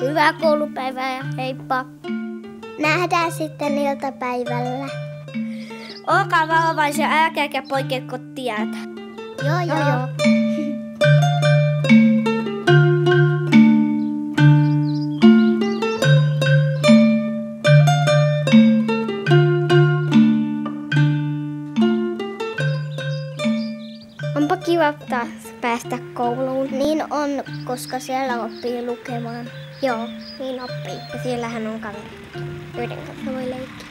Hyvää koulupäivää ja heippa. Nähdään sitten iltapäivällä. Olkaa varovaisia, älkääkä poikeko tietä. Joo. Onpa kiva taas päästä kouluun. Niin on, koska siellä oppii lukemaan. Joo, niin oppii. Ja siellähän on kaverit, joiden kanssa voi leikkiä.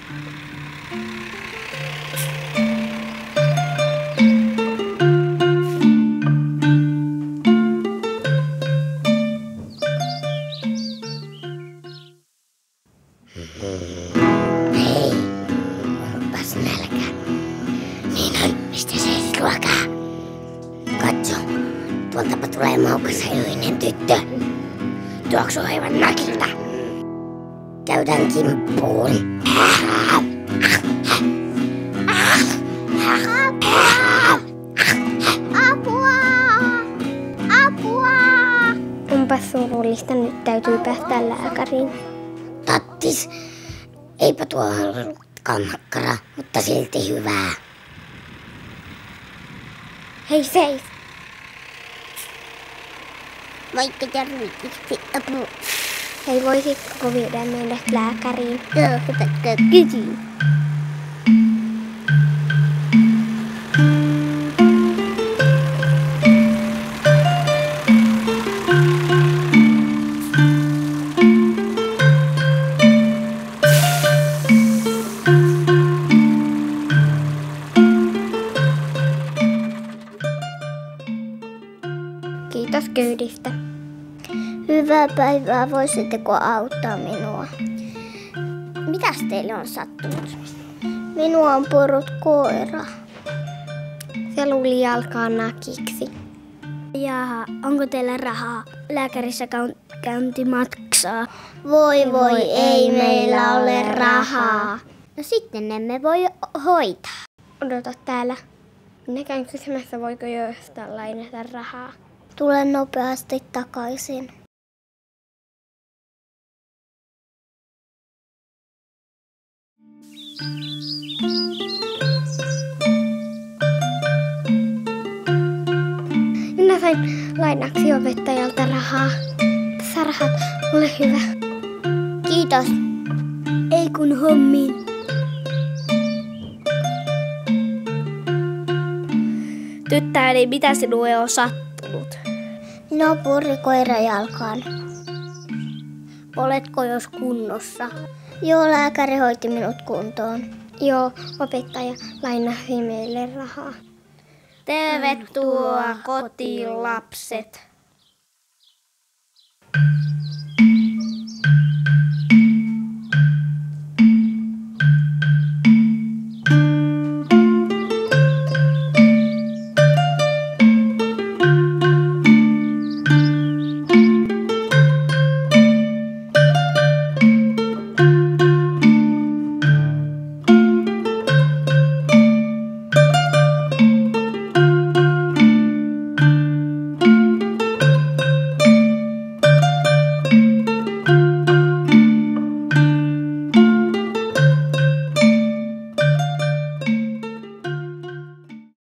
Hei, onpas nälkä. Niin on, mistä se edes ruokaa? Katso, tuoltapa tulee maukas hälyinen tyttö. Tuoksuu aivan nakilta. Käydään kimppuun. Apua! Onpa surullista, nyt täytyy päästä lääkäriin. Tattis, eipä tuo ollutkaan makkara, mutta silti hyvää. Hei seis! Vaikka tarvitsisi apua. Hei, voisitko viedä meidät lääkäriin? Joo, hypätkää kysyyn. Kiitos kyydistä. Hyvää päivää, voisitteko auttaa minua? Mitäs teille on sattunut? Minua on purrut koira. Se luuli jalkaan nakiksi. Jaha, onko teillä rahaa? Lääkärissä käynti maksaa. Voi, ei meillä ole rahaa. No sitten emme voi hoitaa. Odota täällä. Minä käyn kysymässä, voiko jostain lainata rahaa. Tule nopeasti takaisin. Minä sain lainaksi opettajalta rahaa. Tässä rahat, ole hyvä. Kiitos. Ei kun hommiin. Tyttäri, mitä sinulle on sattunut? Minua purri koira jalkaan. Oletko jos kunnossa? Joo, lääkäri hoiti minut kuntoon. Joo, opettaja lainasi meille rahaa. Tervetuloa kotiin, lapset.